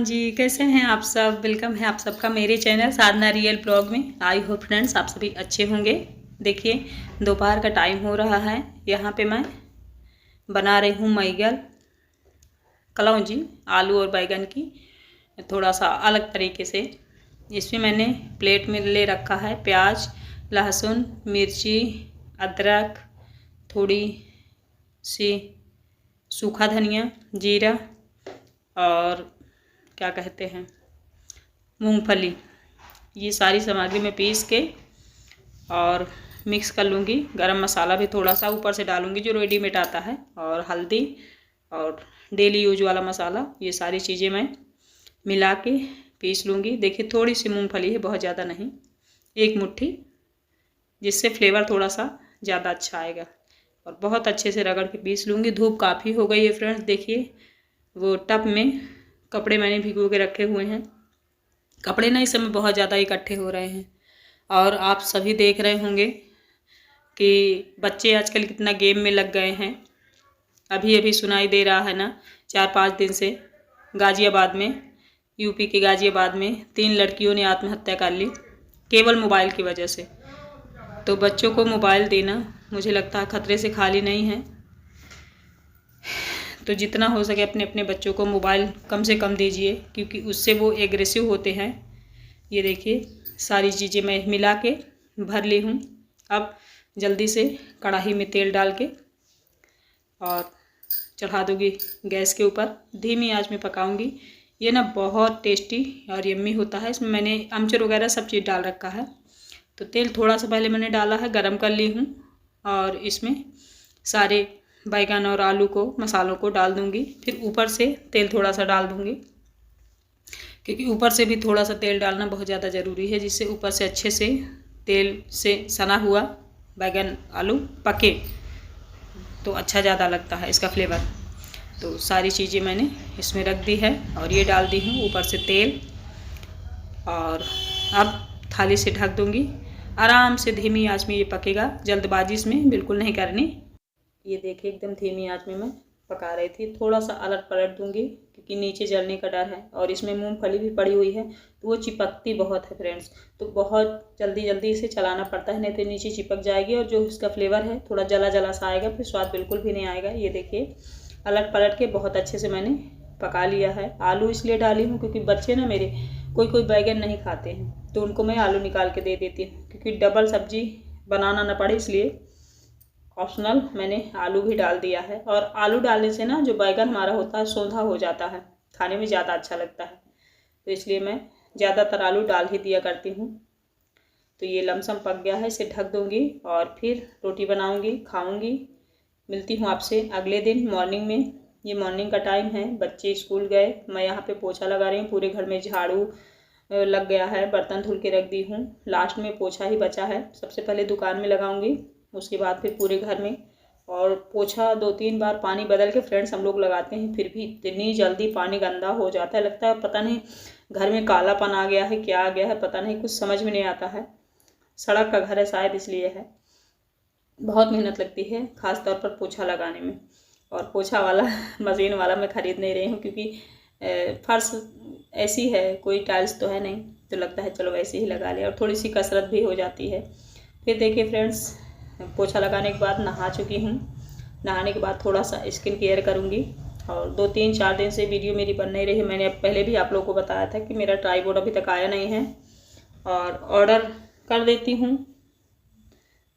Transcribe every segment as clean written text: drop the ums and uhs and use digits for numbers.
जी, कैसे हैं आप सब। वेलकम है आप सबका मेरे चैनल साधना रियल ब्लॉग में। आई होप फ्रेंड्स आप सभी अच्छे होंगे। देखिए दोपहर का टाइम हो रहा है। यहाँ पे मैं बना रही हूँ मैगल कलौंजी आलू और बैगन की, थोड़ा सा अलग तरीके से। इसमें मैंने प्लेट में ले रखा है प्याज, लहसुन, मिर्ची, अदरक, थोड़ी सी सूखा धनिया, जीरा और क्या कहते हैं मूंगफली। ये सारी सामग्री मैं पीस के और मिक्स कर लूँगी। गरम मसाला भी थोड़ा सा ऊपर से डालूँगी जो रेडीमेड आता है, और हल्दी और डेली यूज वाला मसाला। ये सारी चीज़ें मैं मिला के पीस लूँगी। देखिए थोड़ी सी मूंगफली है, बहुत ज़्यादा नहीं, एक मुट्ठी, जिससे फ्लेवर थोड़ा सा ज़्यादा अच्छा आएगा। और बहुत अच्छे से रगड़ के पीस लूँगी। धूप काफ़ी हो गई है फ्रेंड्स। देखिए वो टब में कपड़े मैंने भिगो के रखे हुए हैं। कपड़े ना इस समय बहुत ज़्यादा इकट्ठे हो रहे हैं। और आप सभी देख रहे होंगे कि बच्चे आजकल कितना गेम में लग गए हैं। अभी अभी सुनाई दे रहा है ना, 4-5 दिन से गाज़ियाबाद में, यूपी के गाज़ियाबाद में 3 लड़कियों ने आत्महत्या कर ली केवल मोबाइल की वजह से। तो बच्चों को मोबाइल देना मुझे लगता है खतरे से खाली नहीं है। तो जितना हो सके अपने अपने बच्चों को मोबाइल कम से कम दीजिए, क्योंकि उससे वो एग्रेसिव होते हैं। ये देखिए सारी चीज़ें मैं मिला के भर ली हूँ। अब जल्दी से कढ़ाई में तेल डाल के और चढ़ा दूँगी गैस के ऊपर। धीमी आंच में पकाऊंगी। ये ना बहुत टेस्टी और यम्मी होता है। इसमें मैंने अमचूर वगैरह सब चीज़ डाल रखा है। तो तेल थोड़ा सा पहले मैंने डाला है, गरम कर ली हूँ, और इसमें सारे बैगन और आलू को, मसालों को डाल दूंगी। फिर ऊपर से तेल थोड़ा सा डाल दूंगी, क्योंकि ऊपर से भी थोड़ा सा तेल डालना बहुत ज़्यादा ज़रूरी है, जिससे ऊपर से अच्छे से तेल से सना हुआ बैगन आलू पके तो अच्छा ज़्यादा लगता है इसका फ्लेवर। तो सारी चीज़ें मैंने इसमें रख दी है और ये डाल दी हूँ ऊपर से तेल। और अब थाली से ढक दूँगी। आराम से धीमी आंच में ये पकेगा, जल्दबाजी इसमें बिल्कुल नहीं करनी। ये देखिए एकदम धीमी आंच में मैं पका रही थी। थोड़ा सा अलट पलट दूंगी क्योंकि नीचे जलने का डर है, और इसमें मूंगफली भी पड़ी हुई है तो वो चिपकती बहुत है फ्रेंड्स। तो बहुत जल्दी जल्दी इसे चलाना पड़ता है, नहीं तो नीचे चिपक जाएगी और जो इसका फ्लेवर है थोड़ा जला जला सा आएगा, फिर स्वाद बिल्कुल भी नहीं आएगा। ये देखिए अलट पलट के बहुत अच्छे से मैंने पका लिया है। आलू इसलिए डाली हूँ क्योंकि बच्चे ना मेरे कोई बैगन नहीं खाते हैं, तो उनको मैं आलू निकाल के दे देती हूँ, क्योंकि डबल सब्जी बनाना ना पड़े, इसलिए ऑप्शनल मैंने आलू भी डाल दिया है। और आलू डालने से ना जो बैगन हमारा होता है सौंधा हो जाता है, खाने में ज़्यादा अच्छा लगता है। तो इसलिए मैं ज़्यादातर आलू डाल ही दिया करती हूँ। तो ये लमसम पक गया है, इसे ढक दूँगी और फिर रोटी बनाऊँगी, खाऊँगी। मिलती हूँ आपसे अगले दिन मॉर्निंग में। ये मॉर्निंग का टाइम है, बच्चे स्कूल गए, मैं यहाँ पे पोछा लगा रही हूँ। पूरे घर में झाड़ू लग गया है, बर्तन धुल के रख दी हूँ, लास्ट में पोछा ही बचा है। सबसे पहले दुकान में लगाऊंगी, उसके बाद फिर पूरे घर में। और पोछा 2-3 बार पानी बदल के फ्रेंड्स हम लोग लगाते हैं, फिर भी इतनी जल्दी पानी गंदा हो जाता है, लगता है पता नहीं घर में कालापन आ गया है, क्या आ गया है पता नहीं, कुछ समझ में नहीं आता है। सड़क का घर है शायद, इसलिए है। बहुत मेहनत लगती है ख़ास तौर पर पोछा लगाने में। और पोछा वाला मशीन वाला मैं ख़रीद नहीं रही हूँ, क्योंकि फर्श ऐसी है, कोई टाइल्स तो है नहीं, तो लगता है चलो वैसे ही लगा लिया, और थोड़ी सी कसरत भी हो जाती है। फिर देखिए फ्रेंड्स पोछा लगाने के बाद नहा चुकी हूँ। नहाने के बाद थोड़ा सा स्किन केयर करूँगी। और 2-3-4 दिन से वीडियो मेरी बन नहीं रही। मैंने पहले भी आप लोगों को बताया था कि मेरा ट्राइपॉड अभी तक आया नहीं है, और ऑर्डर कर देती हूँ।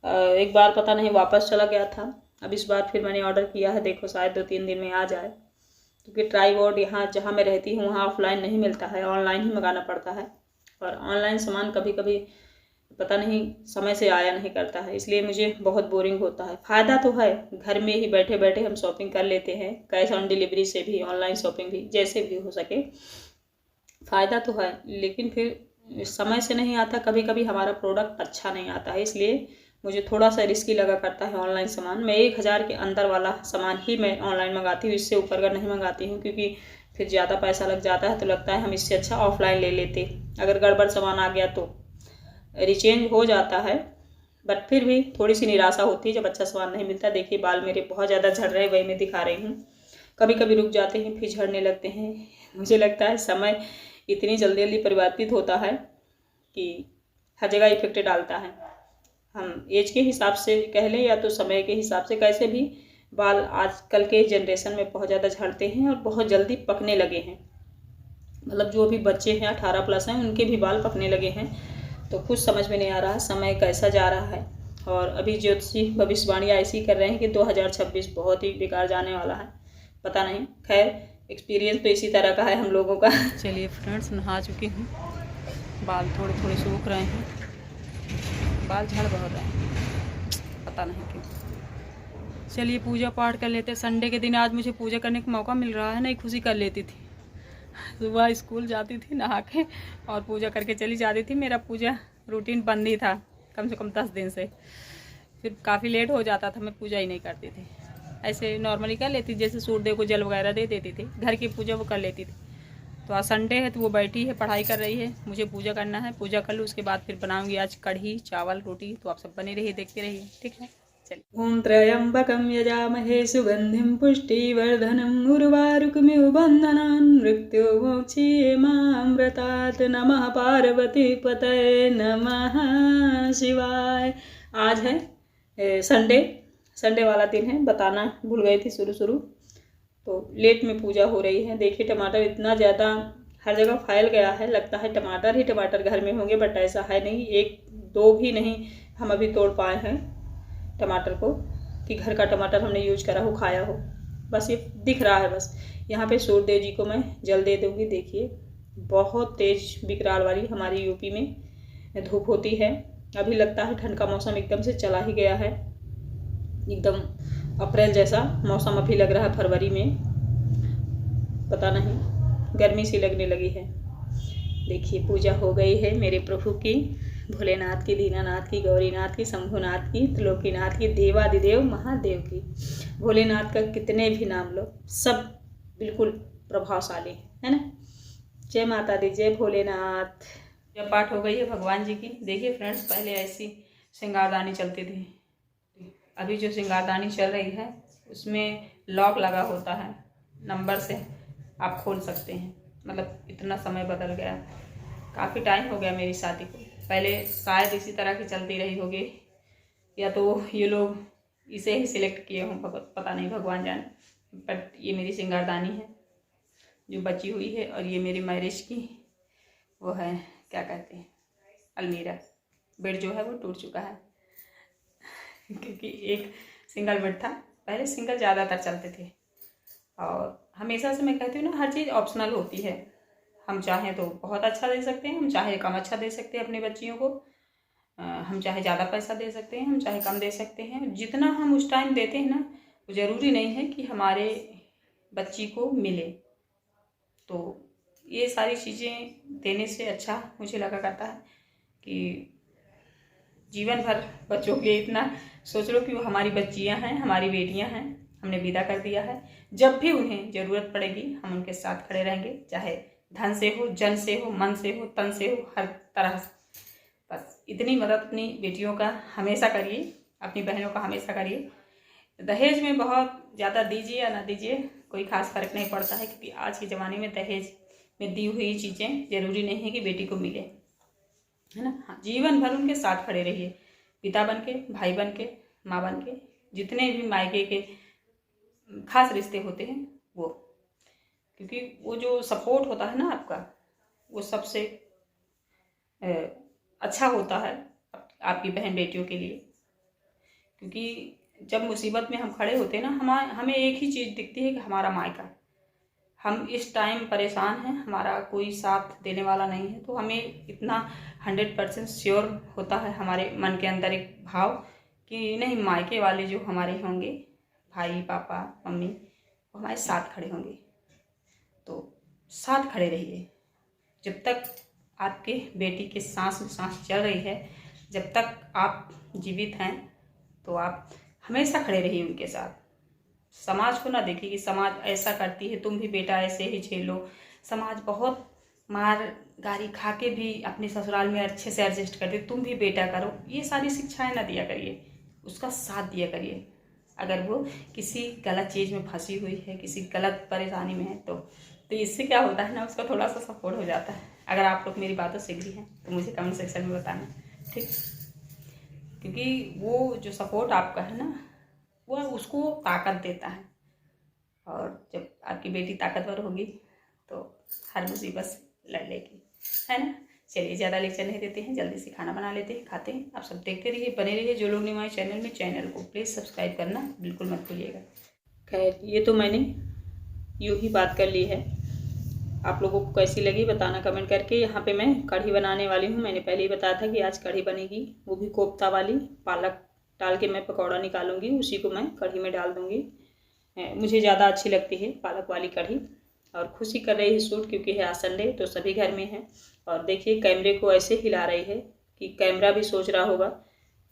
एक बार पता नहीं वापस चला गया था, अब इस बार फिर मैंने ऑर्डर किया है, देखो शायद 2-3 दिन में आ जाए। क्योंकि ट्राइपॉड यहाँ जहाँ मैं रहती हूँ वहाँ ऑफलाइन नहीं मिलता है, ऑनलाइन ही मंगाना पड़ता है। और ऑनलाइन सामान कभी कभी पता नहीं समय से आया नहीं करता है, इसलिए मुझे बहुत बोरिंग होता है। फ़ायदा तो है, घर में ही बैठे बैठे हम शॉपिंग कर लेते हैं, कैश ऑन डिलीवरी से भी, ऑनलाइन शॉपिंग भी, जैसे भी हो सके फ़ायदा तो है। लेकिन फिर समय से नहीं आता, कभी कभी हमारा प्रोडक्ट अच्छा नहीं आता है, इसलिए मुझे थोड़ा सा रिस्की लगा करता है ऑनलाइन सामान। मैं 1000 के अंदर वाला सामान ही मैं ऑनलाइन मंगाती हूँ, इससे ऊपर का नहीं मंगाती हूँ, क्योंकि फिर ज़्यादा पैसा लग जाता है, तो लगता है हम इससे अच्छा ऑफलाइन ले लेते। अगर गड़बड़ सामान आ गया तो रिचेंज हो जाता है, बट फिर भी थोड़ी सी निराशा होती है जब अच्छा सामान नहीं मिलता। देखिए बाल मेरे बहुत ज़्यादा झड़ रहे हैं, वही मैं दिखा रही हूँ। कभी कभी रुक जाते हैं फिर झड़ने लगते हैं। मुझे लगता है समय इतनी जल्दी जल्दी परिवर्तित होता है कि हर जगह इफेक्ट डालता है। हम एज के हिसाब से कह लें या तो समय के हिसाब से, कैसे भी बाल आजकल के जनरेशन में बहुत ज़्यादा झड़ते हैं और बहुत जल्दी पकने लगे हैं। मतलब जो भी बच्चे हैं 18 प्लस हैं उनके भी बाल पकने लगे हैं। तो कुछ समझ में नहीं आ रहा समय कैसा जा रहा है। और अभी ज्योतिषी भविष्यवाणियाँ ऐसी कर रहे हैं कि 2026 बहुत ही बेकार जाने वाला है। पता नहीं, खैर एक्सपीरियंस तो इसी तरह का है हम लोगों का। चलिए फ्रेंड्स, नहा चुकी हूँ, बाल थोड़े थोड़े सूख रहे हैं, बाल झड़ बहुत रहे हैं, पता नहीं क्यों। चलिए पूजा पाठ कर लेते। संडे के दिन आज मुझे पूजा करने का मौका मिल रहा है, नहीं खुशी कर लेती थी। सुबह स्कूल जाती थी नहा के और पूजा करके चली जाती थी। मेरा पूजा रूटीन बंद ही था कम से कम 10 दिन से। फिर काफ़ी लेट हो जाता था, मैं पूजा ही नहीं करती थी। ऐसे नॉर्मली कर लेती, जैसे सूर्यदेव को जल वगैरह दे देती थी, घर की पूजा वो कर लेती थी। तो आज संडे है तो वो बैठी है, पढ़ाई कर रही है, मुझे पूजा करना है। पूजा कर लूँ, उसके बाद फिर बनाऊंगी आज कढ़ी चावल रोटी। तो आप सब बने रहिए, देखते रहिए, ठीक है। चलिए। ओम त्र्यंबकं यजामहे सुगंधिं पुष्टिवर्धनम् उर्वारुकमिव बन्धनान् मृत्युर्मुक्षीयमामृतात्। नमः पार्वती पतये नमः शिवाय। आज है संडे वाला दिन है, बताना भूल गई थी शुरू। तो लेट में पूजा हो रही है। देखिए टमाटर इतना ज़्यादा हर जगह फैल गया है, लगता है टमाटर ही टमाटर घर में होंगे, बट ऐसा है नहीं। एक दो भी नहीं हम अभी तोड़ पाए हैं टमाटर को कि घर का टमाटर हमने यूज करा हो, खाया हो। बस ये दिख रहा है बस। यहाँ पे सूर्यदेव जी को मैं जल दे दूँगी। देखिए बहुत तेज़ विकराल वाली हमारी यूपी में धूप होती है। अभी लगता है ठंड का मौसम एकदम से चला ही गया है, एकदम अप्रैल जैसा मौसम अभी लग रहा है। फरवरी में पता नहीं गर्मी सी लगने लगी है। देखिए पूजा हो गई है मेरे प्रभु की, भोलेनाथ की, दीनानाथ की, गौरीनाथ की, शंभुनाथ की, त्रिलोकीनाथ की, देवादिदेव महादेव की। भोलेनाथ का कितने भी नाम लो, सब बिल्कुल प्रभावशाली है ना। जय माता दी, जय भोलेनाथ। जब पाठ हो गई है भगवान जी की। देखिए फ्रेंड्स, पहले ऐसी श्रृंगारदानी चलती थी, अभी जो श्रृंगारदानी चल रही है उसमें लॉक लगा होता है, नंबर से आप खोल सकते हैं। मतलब इतना समय बदल गया, काफ़ी टाइम हो गया मेरी शादी को। पहले शायद इसी तरह की चलती रही होगी, या तो ये लोग इसे ही सिलेक्ट किए हों, पता नहीं, भगवान जाने। बट ये मेरी श्रृंगारदानी है जो बची हुई है। और ये मेरी मैरिज की वो है, क्या कहते हैं, अलमीरा। बेड जो है वो टूट चुका है क्योंकि एक सिंगल बेड था। पहले सिंगल ज़्यादातर चलते थे। और हमेशा से मैं कहती हूँ ना, हर चीज़ ऑप्शनल होती है। हम चाहें तो बहुत अच्छा दे सकते हैं, हम चाहे कम अच्छा दे सकते हैं अपनी बच्चियों को। हम चाहे ज़्यादा पैसा दे सकते हैं, हम चाहे कम दे सकते हैं। जितना हम उस टाइम देते हैं ना, वो ज़रूरी नहीं है कि हमारे बच्ची को मिले। तो ये सारी चीज़ें देने से अच्छा मुझे लगा करता है कि जीवन भर बच्चों के इतना सोच लो कि वो हमारी बच्चियां हैं, हमारी बेटियां हैं, हमने विदा कर दिया है। जब भी उन्हें ज़रूरत पड़ेगी हम उनके साथ खड़े रहेंगे, चाहे धन से हो, जन से हो, मन से हो, तन से हो, हर तरह से। बस इतनी मदद अपनी बेटियों का हमेशा करिए, अपनी बहनों का हमेशा करिए। दहेज में बहुत ज़्यादा दीजिए या ना दीजिए, कोई खास फर्क नहीं पड़ता है, क्योंकि आज के ज़माने में दहेज में दी हुई चीज़ें ज़रूरी नहीं है कि बेटी को मिले, है ना। हाँ, जीवन भर उनके साथ खड़े रहिए, पिता बन के, भाई बन के, माँ बन के, जितने भी मायके के खास रिश्ते होते हैं वो। क्योंकि वो जो सपोर्ट होता है ना आपका, वो सबसे अच्छा होता है आपकी बहन बेटियों के लिए। क्योंकि जब मुसीबत में हम खड़े होते हैं ना, हमें एक ही चीज़ दिखती है कि हमारा मायका। हम इस टाइम परेशान हैं, हमारा कोई साथ देने वाला नहीं है। तो हमें इतना 100% श्योर होता है हमारे मन के अंदर एक भाव कि नहीं, मायके वाले जो हमारे होंगे, भाई, पापा, मम्मी, वो हमारे साथ खड़े होंगे। तो साथ खड़े रहिए। जब तक आपके बेटी के सांस में सांस चल रही है, जब तक आप जीवित हैं, तो आप हमेशा खड़े रहिए उनके साथ। समाज को ना देखिए कि समाज ऐसा करती है, तुम भी बेटा ऐसे ही झेलो। समाज बहुत मार गारी खा के भी अपने ससुराल में अच्छे से एडजस्ट करते, तुम भी बेटा करो। ये सारी शिक्षाएं ना दिया करिए, उसका साथ दिया करिए। अगर वो किसी गलत चीज़ में फंसी हुई है, किसी गलत परेशानी में है, तो तो इससे क्या होता है ना, उसका थोड़ा सा सपोर्ट हो जाता है। अगर आप लोग मेरी बातों से एग्री हैं तो मुझे कमेंट सेक्शन में बताना, ठीक। क्योंकि वो जो सपोर्ट आपका है ना, वो उसको ताकत देता है। और जब आपकी बेटी ताकतवर होगी तो हर मुसीबत से लड़ लेगी, है ना। चलिए ज़्यादा लेक्चर नहीं देते हैं, जल्दी से खाना बना लेते हैं, खाते हैं। आप सब देखते रहिए, बने रहिए। जो लोग नहीं हमारे चैनल में, चैनल को प्लीज़ सब्सक्राइब करना बिल्कुल मत भूलिएगा। खैर, ये तो मैंने यूँ ही बात कर ली है। आप लोगों को कैसी लगी बताना कमेंट करके। यहाँ पे मैं कढ़ी बनाने वाली हूँ। मैंने पहले ही बताया था कि आज कढ़ी बनेगी, वो भी कोफ्ता वाली। पालक डाल के मैं पकौड़ा निकालूंगी, उसी को मैं कढ़ी में डाल दूँगी। मुझे ज़्यादा अच्छी लगती है पालक वाली कढ़ी। और खुशी कर रही है शूट, क्योंकि है आज संडे, तो सभी घर में है। और देखिए कैमरे को ऐसे हिला रही है कि कैमरा भी सोच रहा होगा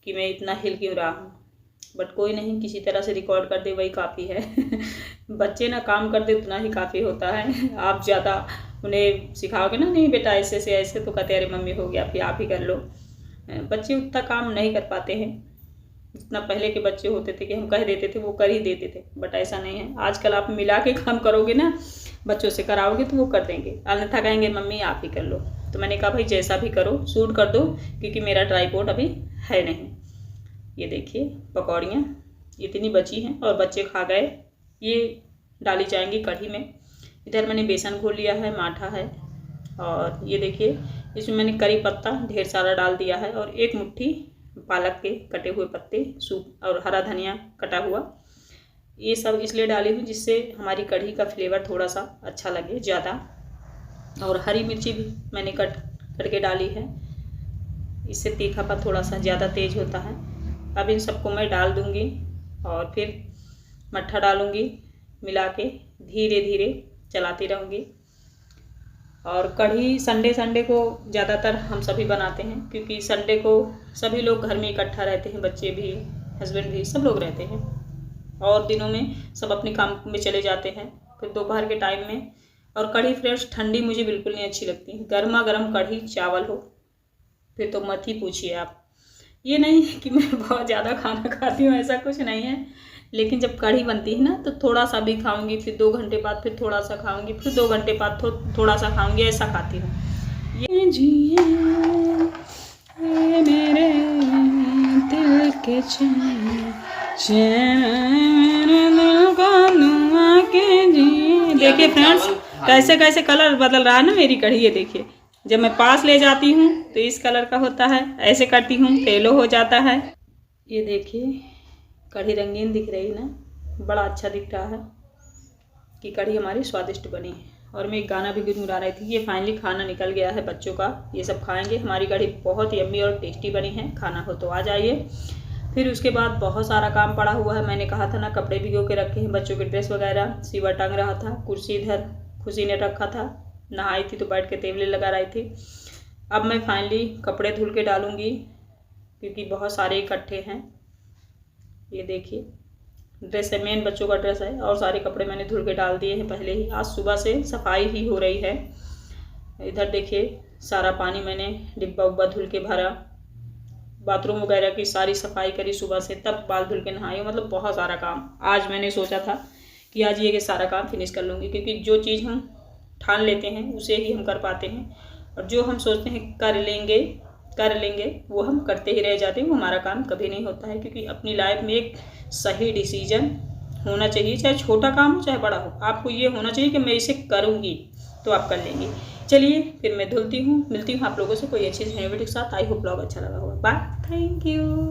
कि मैं इतना हिल क्यों रहा हूँ। बट कोई नहीं, किसी तरह से रिकॉर्ड कर दे वही काफ़ी है। बच्चे ना काम कर दे उतना ही काफ़ी होता है। आप ज़्यादा उन्हें सिखाओगे ना, नहीं बेटा ऐसे से ऐसे, तो कहते अरे मम्मी हो गया, फिर आप ही कर लो। बच्चे उतना काम नहीं कर पाते हैं जितना पहले के बच्चे होते थे कि हम कह देते थे वो कर ही देते थे। बट ऐसा नहीं है, आजकल आप मिला के काम करोगे ना, बच्चों से कराओगे तो वो कर देंगे, अन्यथा कहेंगे मम्मी आप ही कर लो। तो मैंने कहा भाई जैसा भी करो शूट कर दो, क्योंकि मेरा ट्राइपॉड अभी है नहीं। ये देखिए पकौड़ियाँ इतनी बची हैं और बच्चे खा गए। ये डाली जाएंगी कढ़ी में। इधर मैंने बेसन घोल लिया है, माठा है। और ये देखिए इसमें मैंने करी पत्ता ढेर सारा डाल दिया है, और एक मुट्ठी पालक के कटे हुए पत्ते, सूप और हरा धनिया कटा हुआ। ये सब इसलिए डाली हूँ जिससे हमारी कढ़ी का फ्लेवर थोड़ा सा अच्छा लगे ज़्यादा। और हरी मिर्ची भी मैंने कट करके डाली है, इससे तीखापन थोड़ा सा ज़्यादा तेज होता है। अब इन सबको मैं डाल दूँगी और फिर मट्ठा डालूँगी, मिला के धीरे धीरे चलाती रहूँगी। और कढ़ी संडे को ज़्यादातर हम सभी बनाते हैं, क्योंकि संडे को सभी लोग घर में इकट्ठा रहते हैं, बच्चे भी, हस्बैंड भी, सब लोग रहते हैं। और दिनों में सब अपने काम में चले जाते हैं, फिर दोपहर के टाइम में। और कढ़ी फ्रेश ठंडी मुझे बिल्कुल नहीं अच्छी लगती। गर्मा गर्म कढ़ी चावल हो फिर तो मत ही पूछिए आप। ये नहीं कि मैं बहुत ज़्यादा खाना खाती हूँ, ऐसा कुछ नहीं है। लेकिन जब कढ़ी बनती है ना तो थोड़ा सा भी खाऊंगी, फिर 2 घंटे बाद फिर थोड़ा सा खाऊंगी, फिर 2 घंटे बाद थोड़ा सा खाऊंगी, ऐसा खाती हूँ। ये जिए मेरे दिल के देखिए फ्रेंड्स कैसे कैसे कलर बदल रहा है ना मेरी कढ़ी। ये देखिए जब मैं पास ले जाती हूँ तो इस कलर का होता है, ऐसे करती हूँ तो येलो हो जाता है। ये देखिए कढ़ी रंगीन दिख रही ना, बड़ा अच्छा दिख रहा है कि कढ़ी हमारी स्वादिष्ट बनी है। और मैं एक गाना भी गुनगुना रही थी। ये फाइनली खाना निकल गया है बच्चों का, ये सब खाएंगे। हमारी कढ़ी बहुत यम्मी और टेस्टी बनी है, खाना हो तो आ जाइए। फिर उसके बाद बहुत सारा काम पड़ा हुआ है। मैंने कहा था ना कपड़े भिगो के रखे हैं, बच्चों के ड्रेस वगैरह सीवा टंग रहा था, कुर्सी इधर खुशी ने रखा था, नहाई थी तो बैठ के तेवले लगा रही थी। अब मैं फाइनली कपड़े धुल के डालूँगी, क्योंकि बहुत सारे इकट्ठे हैं। ये देखिए ड्रेस है, मेन बच्चों का ड्रेस है, और सारे कपड़े मैंने धुल के डाल दिए हैं पहले ही। आज सुबह से सफाई ही हो रही है। इधर देखिए सारा पानी मैंने डिब्बा उब्बा धुल के भरा, बाथरूम वगैरह की सारी सफाई करी सुबह से, तब बाल धुल के नहाई। मतलब बहुत सारा काम आज मैंने सोचा था कि आज ये सारा काम फिनिश कर लूँगी, क्योंकि जो चीज़ हम ठान लेते हैं उसे ही हम कर पाते हैं, और जो हम सोचते हैं कर लेंगे वो हम करते ही रह जाते हैं, वो हमारा काम कभी नहीं होता है। क्योंकि अपनी लाइफ में एक सही डिसीजन होना चाहिए, चाहे छोटा काम हो चाहे बड़ा हो, आपको ये होना चाहिए कि मैं इसे करूँगी, तो आप कर लेंगे। चलिए फिर मैं धुलती हूँ, मिलती हूँ आप लोगों से कोई अच्छी वीडियो के साथ। आई होप ब्लॉग अच्छा लगा होगा। Bye, thank you.